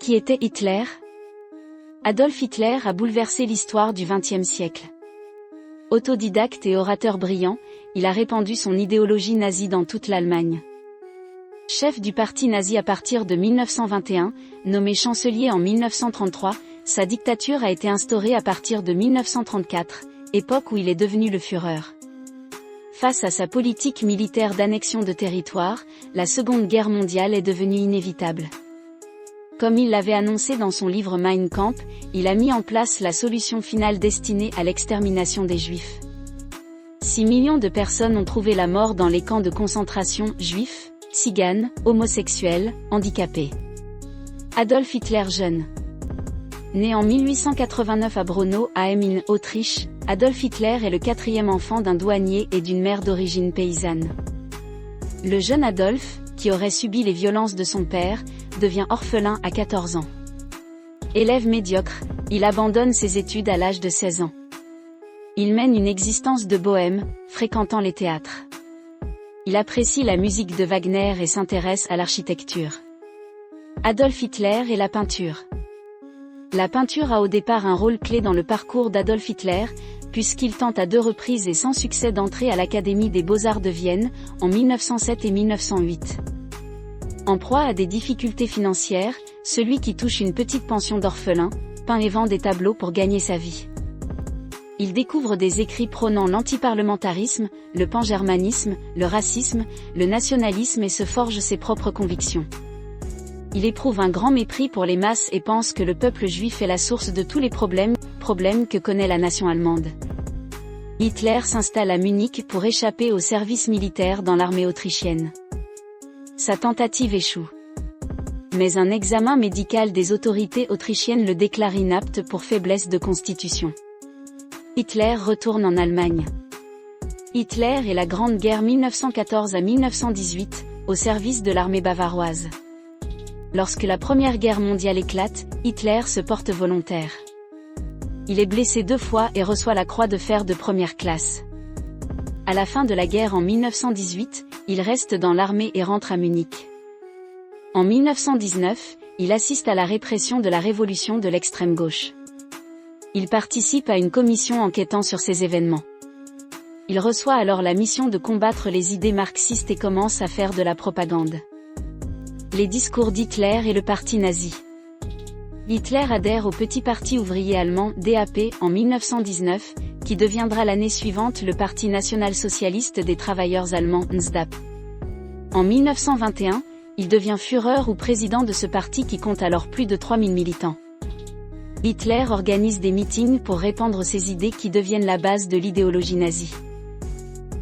Qui était Hitler? Adolf Hitler a bouleversé l'histoire du XXe siècle. Autodidacte et orateur brillant, il a répandu son idéologie nazie dans toute l'Allemagne. Chef du parti nazi à partir de 1921, nommé chancelier en 1933, sa dictature a été instaurée à partir de 1934, époque où il est devenu le Führer. Face à sa politique militaire d'annexion de territoire, la Seconde Guerre mondiale est devenue inévitable. Comme il l'avait annoncé dans son livre Mein Kampf, il a mis en place la solution finale destinée à l'extermination des Juifs. 6 millions de personnes ont trouvé la mort dans les camps de concentration, juifs, tziganes, homosexuels, handicapés. Adolf Hitler jeune. Né en 1889 à Braunau, in Autriche, Adolf Hitler est le 4e enfant d'un douanier et d'une mère d'origine paysanne. Le jeune Adolf, qui aurait subi les violences de son père, devient orphelin à 14 ans. Élève médiocre, il abandonne ses études à l'âge de 16 ans. Il mène une existence de bohème, fréquentant les théâtres. Il apprécie la musique de Wagner et s'intéresse à l'architecture. Adolf Hitler et la peinture. La peinture a au départ un rôle clé dans le parcours d'Adolf Hitler, puisqu'il tente à 2 reprises et sans succès d'entrer à l'Académie des Beaux-Arts de Vienne, en 1907 et 1908. En proie à des difficultés financières, celui qui touche une petite pension d'orphelin, peint et vend des tableaux pour gagner sa vie. Il découvre des écrits prônant l'antiparlementarisme, le pangermanisme, le racisme, le nationalisme et se forge ses propres convictions. Il éprouve un grand mépris pour les masses et pense que le peuple juif est la source de tous les problèmes que connaît la nation allemande. Hitler s'installe à Munich pour échapper au service militaire dans l'armée autrichienne. Sa tentative échoue. Mais un examen médical des autorités autrichiennes le déclare inapte pour faiblesse de constitution. Hitler retourne en Allemagne. Hitler et la Grande Guerre 1914 à 1918, au service de l'armée bavaroise. Lorsque la Première Guerre mondiale éclate, Hitler se porte volontaire. Il est blessé 2 fois et reçoit la Croix de fer de première classe. À la fin de la guerre en 1918, il reste dans l'armée et rentre à Munich. En 1919, il assiste à la répression de la révolution de l'extrême gauche. Il participe à une commission enquêtant sur ces événements. Il reçoit alors la mission de combattre les idées marxistes et commence à faire de la propagande. Les discours d'Hitler et le parti nazi. Hitler adhère au Petit Parti ouvrier allemand, DAP, en 1919, qui deviendra l'année suivante le Parti national-socialiste des travailleurs allemands, NSDAP. En 1921, il devient Führer ou président de ce parti qui compte alors plus de 3000 militants. Hitler organise des meetings pour répandre ses idées qui deviennent la base de l'idéologie nazie.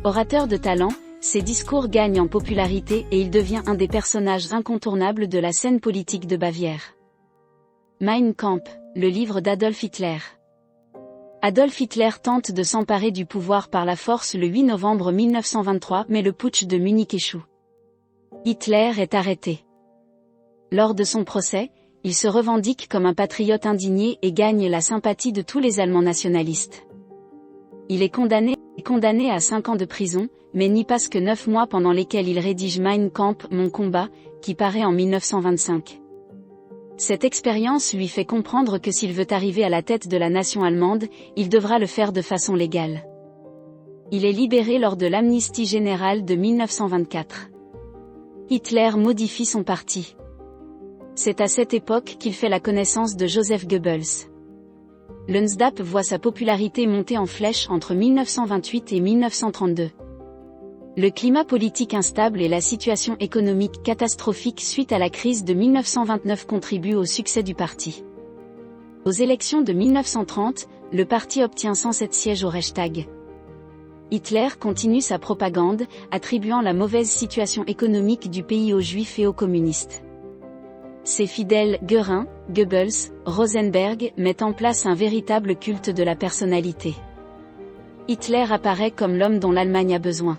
Orateur de talent, ses discours gagnent en popularité et il devient un des personnages incontournables de la scène politique de Bavière. Mein Kampf, le livre d'Adolf Hitler. Adolf Hitler tente de s'emparer du pouvoir par la force le 8 novembre 1923, mais le putsch de Munich échoue. Hitler est arrêté. Lors de son procès, il se revendique comme un patriote indigné et gagne la sympathie de tous les Allemands nationalistes. Il est condamné à 5 ans de prison, mais n'y passe que 9 mois pendant lesquels il rédige Mein Kampf, Mon combat, qui paraît en 1925. Cette expérience lui fait comprendre que s'il veut arriver à la tête de la nation allemande, il devra le faire de façon légale. Il est libéré lors de l'amnistie générale de 1924. Hitler modifie son parti. C'est à cette époque qu'il fait la connaissance de Joseph Goebbels. Le NSDAP voit sa popularité monter en flèche entre 1928 et 1932. Le climat politique instable et la situation économique catastrophique suite à la crise de 1929 contribuent au succès du parti. Aux élections de 1930, le parti obtient 107 sièges au Reichstag. Hitler continue sa propagande, attribuant la mauvaise situation économique du pays aux Juifs et aux communistes. Ses fidèles, Göring, Goebbels, Rosenberg, mettent en place un véritable culte de la personnalité. Hitler apparaît comme l'homme dont l'Allemagne a besoin.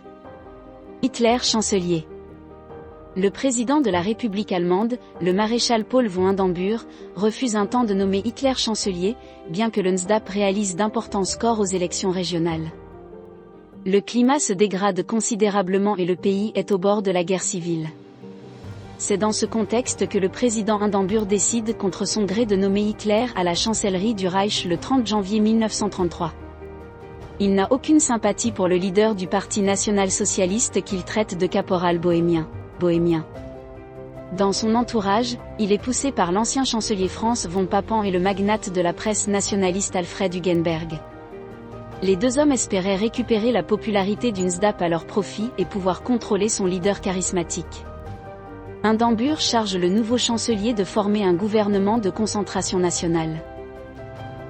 Hitler chancelier. Le président de la République allemande, le maréchal Paul von Hindenburg, refuse un temps de nommer Hitler chancelier, bien que le NSDAP réalise d'importants scores aux élections régionales. Le climat se dégrade considérablement et le pays est au bord de la guerre civile. C'est dans ce contexte que le président Hindenburg décide contre son gré de nommer Hitler à la chancellerie du Reich le 30 janvier 1933. Il n'a aucune sympathie pour le leader du Parti national-socialiste qu'il traite de caporal bohémien. Dans son entourage, il est poussé par l'ancien chancelier Franz von Papen et le magnate de la presse nationaliste Alfred Hugenberg. Les deux hommes espéraient récupérer la popularité d'une NSDAP à leur profit et pouvoir contrôler son leader charismatique. Hindenburg charge le nouveau chancelier de former un gouvernement de concentration nationale.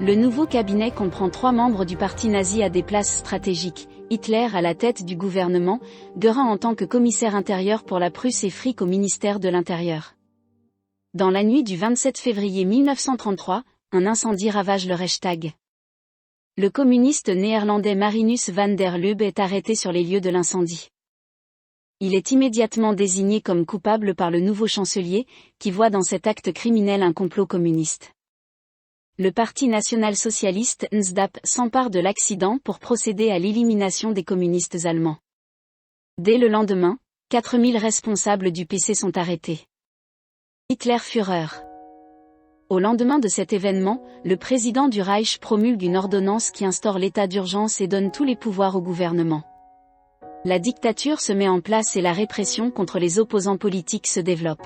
Le nouveau cabinet comprend 3 membres du parti nazi à des places stratégiques, Hitler à la tête du gouvernement, Göring en tant que commissaire intérieur pour la Prusse et Frick au ministère de l'Intérieur. Dans la nuit du 27 février 1933, un incendie ravage le Reichstag. Le communiste néerlandais Marinus van der Lubbe est arrêté sur les lieux de l'incendie. Il est immédiatement désigné comme coupable par le nouveau chancelier, qui voit dans cet acte criminel un complot communiste. Le Parti national-socialiste NSDAP s'empare de l'accident pour procéder à l'élimination des communistes allemands. Dès le lendemain, 4000 responsables du PC sont arrêtés. Hitler-Führer. Au lendemain de cet événement, le président du Reich promulgue une ordonnance qui instaure l'état d'urgence et donne tous les pouvoirs au gouvernement. La dictature se met en place et la répression contre les opposants politiques se développe.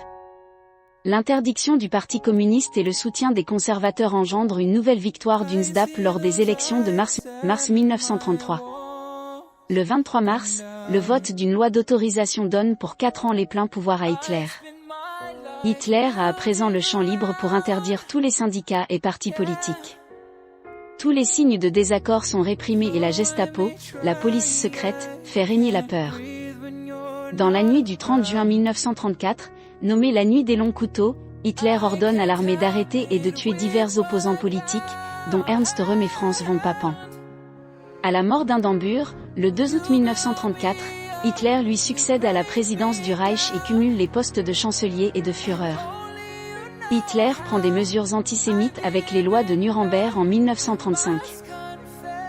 L'interdiction du Parti communiste et le soutien des conservateurs engendrent une nouvelle victoire du NSDAP lors des élections de mars 1933. Le 23 mars, le vote d'une loi d'autorisation donne pour 4 ans les pleins pouvoirs à Hitler. Hitler a à présent le champ libre pour interdire tous les syndicats et partis politiques. Tous les signes de désaccord sont réprimés et la Gestapo, la police secrète, fait régner la peur. Dans la nuit du 30 juin 1934, nommée la nuit des longs couteaux, Hitler ordonne à l'armée d'arrêter et de tuer divers opposants politiques, dont Ernst Röhm et Franz von Papen. À la mort d'Hindenburg, le 2 août 1934, Hitler lui succède à la présidence du Reich et cumule les postes de chancelier et de Führer. Hitler prend des mesures antisémites avec les lois de Nuremberg en 1935.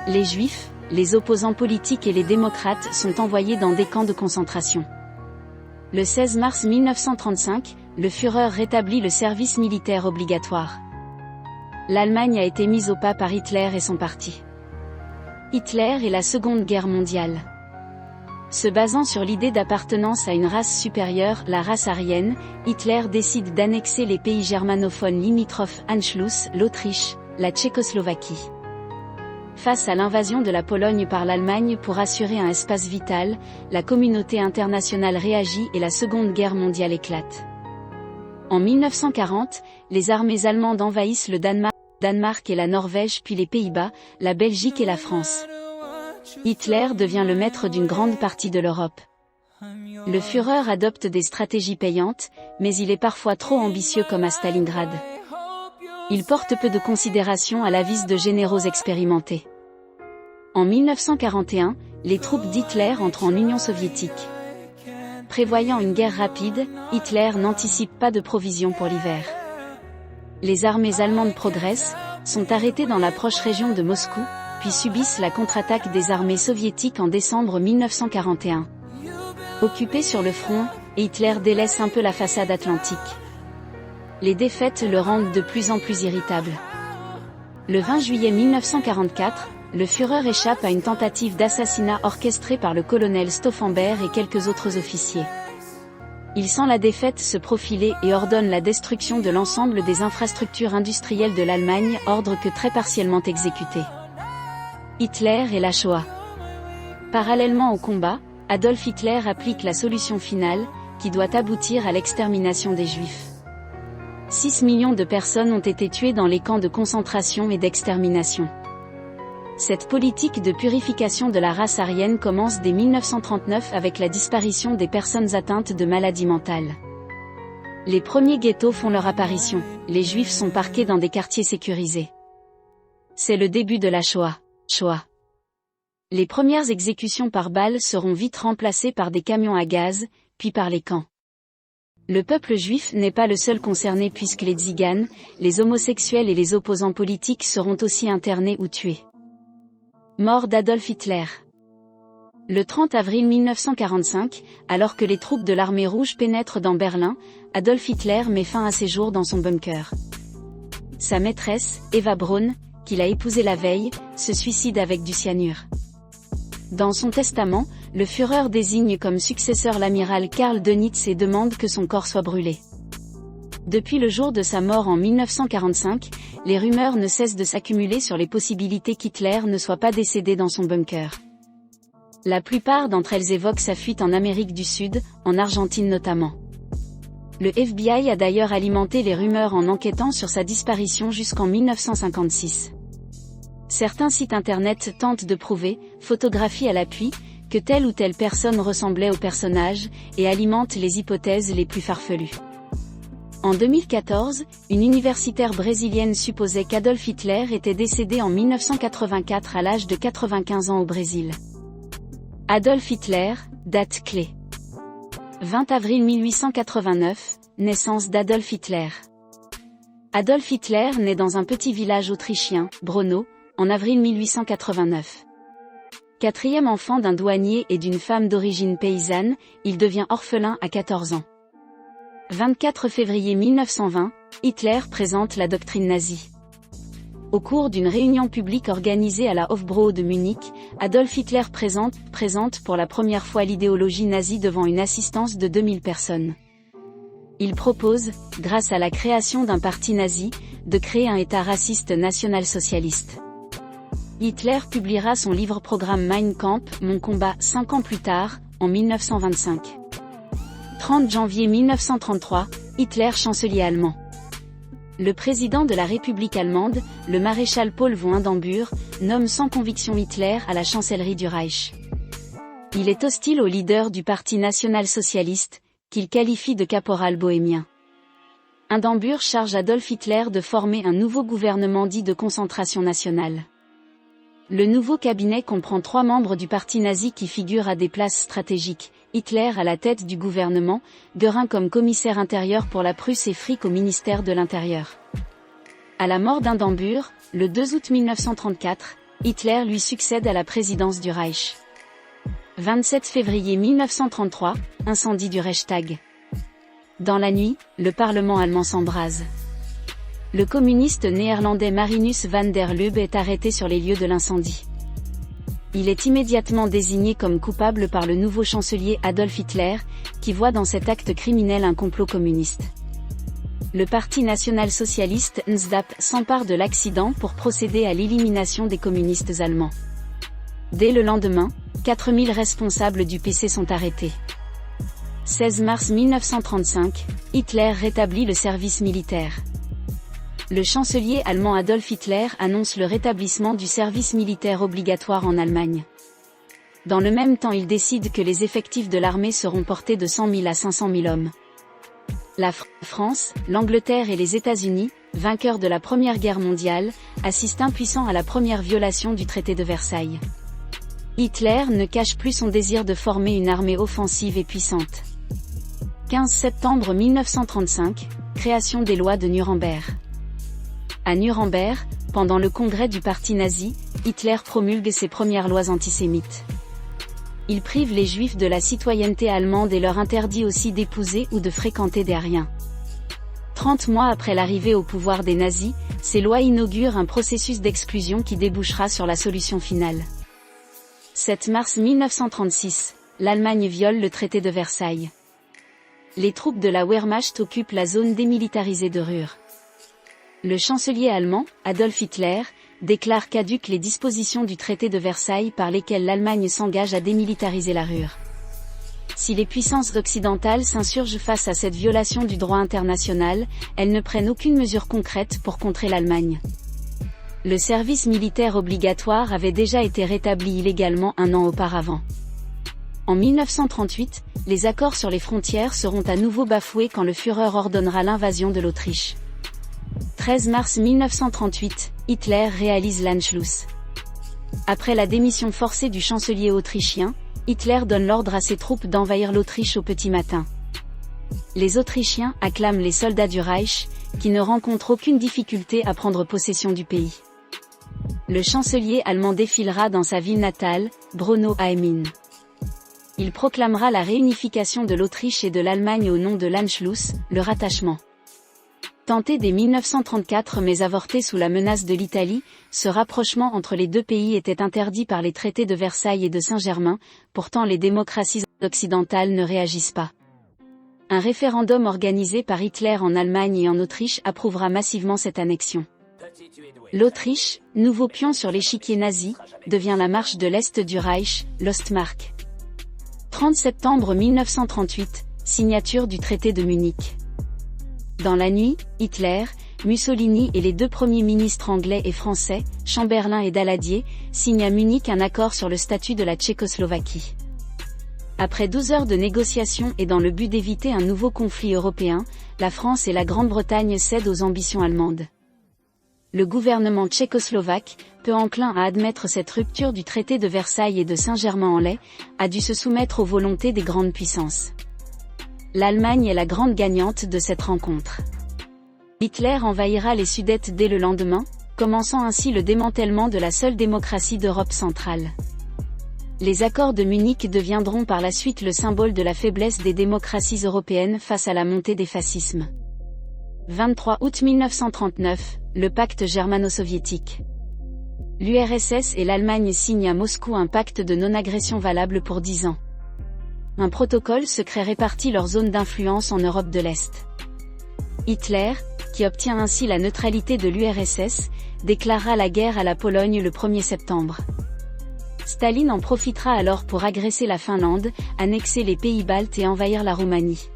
Les Juifs, les opposants politiques et les démocrates sont envoyés dans des camps de concentration. Le 16 mars 1935, le Führer rétablit le service militaire obligatoire. L'Allemagne a été mise au pas par Hitler et son parti. Hitler et la Seconde Guerre mondiale. Se basant sur l'idée d'appartenance à une race supérieure, la race aryenne, Hitler décide d'annexer les pays germanophones limitrophes Anschluss, l'Autriche, la Tchécoslovaquie. Face à l'invasion de la Pologne par l'Allemagne pour assurer un espace vital, la communauté internationale réagit et la Seconde Guerre mondiale éclate. En 1940, les armées allemandes envahissent le Danemark et la Norvège puis les Pays-Bas, la Belgique et la France. Hitler devient le maître d'une grande partie de l'Europe. Le Führer adopte des stratégies payantes, mais il est parfois trop ambitieux comme à Stalingrad. Il porte peu de considération à l'avis de généraux expérimentés. En 1941, les troupes d'Hitler entrent en Union soviétique. Prévoyant une guerre rapide, Hitler n'anticipe pas de provisions pour l'hiver. Les armées allemandes progressent, sont arrêtées dans la proche région de Moscou, puis subissent la contre-attaque des armées soviétiques en décembre 1941. Occupé sur le front, Hitler délaisse un peu la façade atlantique. Les défaites le rendent de plus en plus irritable. Le 20 juillet 1944, le Führer échappe à une tentative d'assassinat orchestrée par le colonel Stauffenberg et quelques autres officiers. Il sent la défaite se profiler et ordonne la destruction de l'ensemble des infrastructures industrielles de l'Allemagne, ordre que très partiellement exécuté. Hitler et la Shoah. Parallèlement au combat, Adolf Hitler applique la solution finale, qui doit aboutir à l'extermination des Juifs. 6 millions de personnes ont été tuées dans les camps de concentration et d'extermination. Cette politique de purification de la race aryenne commence dès 1939 avec la disparition des personnes atteintes de maladies mentales. Les premiers ghettos font leur apparition, les Juifs sont parqués dans des quartiers sécurisés. C'est le début de la Shoah. Les premières exécutions par balles seront vite remplacées par des camions à gaz, puis par les camps. Le peuple juif n'est pas le seul concerné puisque les tziganes, les homosexuels et les opposants politiques seront aussi internés ou tués. Mort d'Adolf Hitler. Le 30 avril 1945, alors que les troupes de l'armée rouge pénètrent dans Berlin, Adolf Hitler met fin à ses jours dans son bunker. Sa maîtresse, Eva Braun, qu'il a épousée la veille, se suicide avec du cyanure. Dans son testament, le Führer désigne comme successeur l'amiral Karl Dönitz et demande que son corps soit brûlé. Depuis le jour de sa mort en 1945, les rumeurs ne cessent de s'accumuler sur les possibilités qu'Hitler ne soit pas décédé dans son bunker. La plupart d'entre elles évoquent sa fuite en Amérique du Sud, en Argentine notamment. Le FBI a d'ailleurs alimenté les rumeurs en enquêtant sur sa disparition jusqu'en 1956. Certains sites internet tentent de prouver, photographies à l'appui, que telle ou telle personne ressemblait au personnage, et alimentent les hypothèses les plus farfelues. En 2014, une universitaire brésilienne supposait qu'Adolf Hitler était décédé en 1984 à l'âge de 95 ans au Brésil. Adolf Hitler, date clé. 20 avril 1889, naissance d'Adolf Hitler. Adolf Hitler naît dans un petit village autrichien, Braunau, en avril 1889. Quatrième enfant d'un douanier et d'une femme d'origine paysanne, il devient orphelin à 14 ans. 24 février 1920, Hitler présente la doctrine nazie. Au cours d'une réunion publique organisée à la Hofbräu de Munich, Adolf Hitler présente pour la première fois l'idéologie nazie devant une assistance de 2000 personnes. Il propose, grâce à la création d'un parti nazi, de créer un État raciste national-socialiste. Hitler publiera son livre-programme Mein Kampf, Mon combat, 5 ans plus tard, en 1925. 30 janvier 1933, Hitler chancelier allemand. Le président de la République allemande, le maréchal Paul von Hindenburg, nomme sans conviction Hitler à la chancellerie du Reich. Il est hostile au leader du Parti national-socialiste, qu'il qualifie de caporal bohémien. Hindenburg charge Adolf Hitler de former un nouveau gouvernement dit de concentration nationale. Le nouveau cabinet comprend 3 membres du parti nazi qui figurent à des places stratégiques, Hitler à la tête du gouvernement, Göring comme commissaire intérieur pour la Prusse et Frick au ministère de l'Intérieur. À la mort d'Hindenburg, le 2 août 1934, Hitler lui succède à la présidence du Reich. 27 février 1933, incendie du Reichstag. Dans la nuit, le Parlement allemand s'embrase. Le communiste néerlandais Marinus van der Lubbe est arrêté sur les lieux de l'incendie. Il est immédiatement désigné comme coupable par le nouveau chancelier Adolf Hitler, qui voit dans cet acte criminel un complot communiste. Le Parti national-socialiste NSDAP s'empare de l'accident pour procéder à l'élimination des communistes allemands. Dès le lendemain, 4000 responsables du PC sont arrêtés. 16 mars 1935, Hitler rétablit le service militaire. Le chancelier allemand Adolf Hitler annonce le rétablissement du service militaire obligatoire en Allemagne. Dans le même temps, il décide que les effectifs de l'armée seront portés de 100 000 à 500 000 hommes. La France, l'Angleterre et les États-Unis, vainqueurs de la Première Guerre mondiale, assistent impuissants à la première violation du traité de Versailles. Hitler ne cache plus son désir de former une armée offensive et puissante. 15 septembre 1935, création des lois de Nuremberg. À Nuremberg, pendant le congrès du parti nazi, Hitler promulgue ses premières lois antisémites. Il prive les juifs de la citoyenneté allemande et leur interdit aussi d'épouser ou de fréquenter des Aryens. 30 mois après l'arrivée au pouvoir des nazis, ces lois inaugurent un processus d'exclusion qui débouchera sur la solution finale. 7 mars 1936, l'Allemagne viole le traité de Versailles. Les troupes de la Wehrmacht occupent la zone démilitarisée de Ruhr. Le chancelier allemand, Adolf Hitler, déclare caduques les dispositions du traité de Versailles par lesquelles l'Allemagne s'engage à démilitariser la Ruhr. Si les puissances occidentales s'insurgent face à cette violation du droit international, elles ne prennent aucune mesure concrète pour contrer l'Allemagne. Le service militaire obligatoire avait déjà été rétabli illégalement un an auparavant. En 1938, les accords sur les frontières seront à nouveau bafoués quand le Führer ordonnera l'invasion de l'Autriche. 13 mars 1938, Hitler réalise l'Anschluss. Après la démission forcée du chancelier autrichien, Hitler donne l'ordre à ses troupes d'envahir l'Autriche au petit matin. Les Autrichiens acclament les soldats du Reich, qui ne rencontrent aucune difficulté à prendre possession du pays. Le chancelier allemand défilera dans sa ville natale, Braunau am Inn. Il proclamera la réunification de l'Autriche et de l'Allemagne au nom de l'Anschluss, le rattachement. Tenté dès 1934 mais avorté sous la menace de l'Italie, ce rapprochement entre les deux pays était interdit par les traités de Versailles et de Saint-Germain, pourtant les démocraties occidentales ne réagissent pas. Un référendum organisé par Hitler en Allemagne et en Autriche approuvera massivement cette annexion. L'Autriche, nouveau pion sur l'échiquier nazi, devient la marche de l'Est du Reich, l'Ostmark. 30 septembre 1938, signature du traité de Munich. Dans la nuit, Hitler, Mussolini et les deux premiers ministres anglais et français, Chamberlain et Daladier, signent à Munich un accord sur le statut de la Tchécoslovaquie. Après 12 heures de négociations et dans le but d'éviter un nouveau conflit européen, la France et la Grande-Bretagne cèdent aux ambitions allemandes. Le gouvernement tchécoslovaque, peu enclin à admettre cette rupture du traité de Versailles et de Saint-Germain-en-Laye, a dû se soumettre aux volontés des grandes puissances. L'Allemagne est la grande gagnante de cette rencontre. Hitler envahira les Sudètes dès le lendemain, commençant ainsi le démantèlement de la seule démocratie d'Europe centrale. Les accords de Munich deviendront par la suite le symbole de la faiblesse des démocraties européennes face à la montée des fascismes. 23 août 1939, le pacte germano-soviétique. L'URSS et l'Allemagne signent à Moscou un pacte de non-agression valable pour 10 ans. Un protocole secret répartit leur zone d'influence en Europe de l'Est. Hitler, qui obtient ainsi la neutralité de l'URSS, déclarera la guerre à la Pologne le 1er septembre. Staline en profitera alors pour agresser la Finlande, annexer les pays baltes et envahir la Roumanie.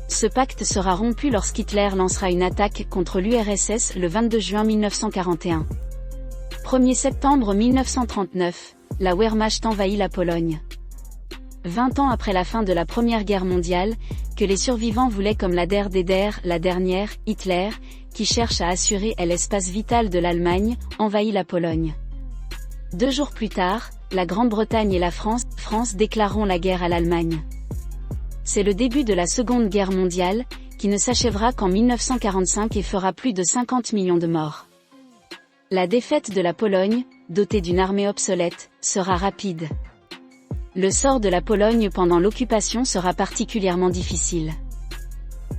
Ce pacte sera rompu lorsqu'Hitler lancera une attaque contre l'URSS le 22 juin 1941. 1er septembre 1939, la Wehrmacht envahit la Pologne. 20 ans après la fin de la Première Guerre mondiale, que les survivants voulaient comme la der des der, la dernière, Hitler, qui cherche à assurer l'espace vital de l'Allemagne, envahit la Pologne. 2 jours plus tard, la Grande-Bretagne et la France déclareront la guerre à l'Allemagne. C'est le début de la Seconde Guerre mondiale, qui ne s'achèvera qu'en 1945 et fera plus de 50 millions de morts. La défaite de la Pologne, dotée d'une armée obsolète, sera rapide. Le sort de la Pologne pendant l'occupation sera particulièrement difficile.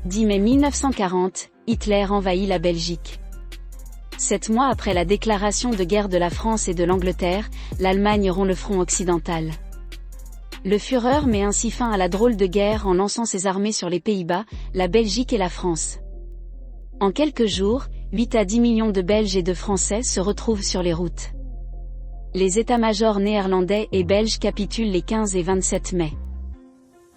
10 mai 1940, Hitler envahit la Belgique. 7 mois après la déclaration de guerre de la France et de l'Angleterre, l'Allemagne rompt le front occidental. Le Führer met ainsi fin à la drôle de guerre en lançant ses armées sur les Pays-Bas, la Belgique et la France. En quelques jours, 8 à 10 millions de Belges et de Français se retrouvent sur les routes. Les états-majors néerlandais et belges capitulent les 15 et 27 mai.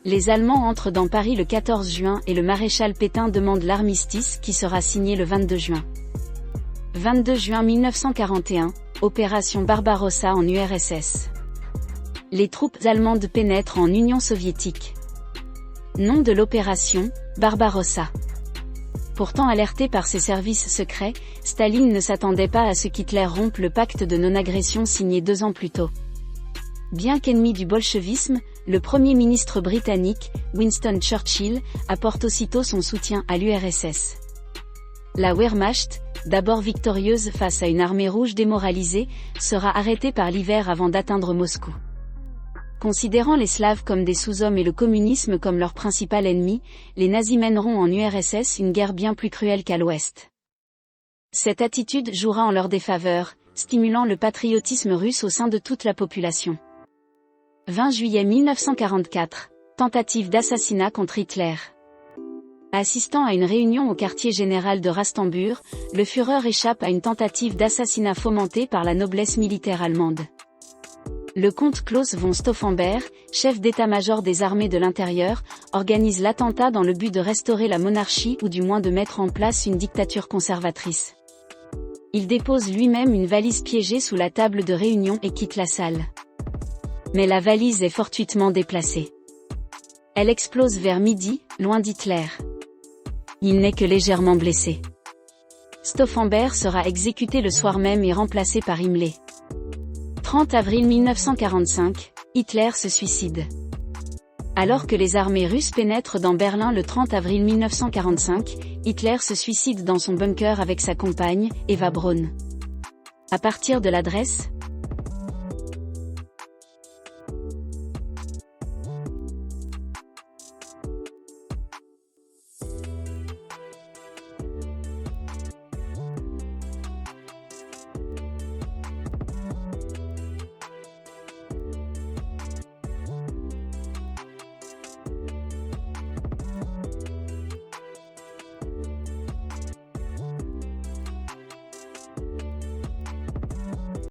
Les Allemands entrent dans Paris le 14 juin et le maréchal Pétain demande l'armistice qui sera signé le 22 juin. 22 juin 1941, opération Barbarossa en URSS. Les troupes allemandes pénètrent en Union soviétique. Nom de l'opération, Barbarossa. Pourtant alerté par ses services secrets, Staline ne s'attendait pas à ce qu'Hitler rompe le pacte de non-agression signé 2 ans plus tôt. Bien qu'ennemi du bolchevisme, le Premier ministre britannique, Winston Churchill, apporte aussitôt son soutien à l'URSS. La Wehrmacht, d'abord victorieuse face à une armée rouge démoralisée, sera arrêtée par l'hiver avant d'atteindre Moscou. Considérant les Slaves comme des sous-hommes et le communisme comme leur principal ennemi, les nazis mèneront en URSS une guerre bien plus cruelle qu'à l'Ouest. Cette attitude jouera en leur défaveur, stimulant le patriotisme russe au sein de toute la population. 20 juillet 1944, tentative d'assassinat contre Hitler. Assistant à une réunion au quartier général de Rastenburg, le Führer échappe à une tentative d'assassinat fomentée par la noblesse militaire allemande. Le comte Klaus von Stauffenberg, chef d'état-major des armées de l'intérieur, organise l'attentat dans le but de restaurer la monarchie ou du moins de mettre en place une dictature conservatrice. Il dépose lui-même une valise piégée sous la table de réunion et quitte la salle. Mais la valise est fortuitement déplacée. Elle explose vers midi, loin d'Hitler. Il n'est que légèrement blessé. Stauffenberg sera exécuté le soir même et remplacé par Himmler. 30 avril 1945, Hitler se suicide. Alors que les armées russes pénètrent dans Berlin le 30 avril 1945, Hitler se suicide dans son bunker avec sa compagne, Eva Braun. À partir de l'adresse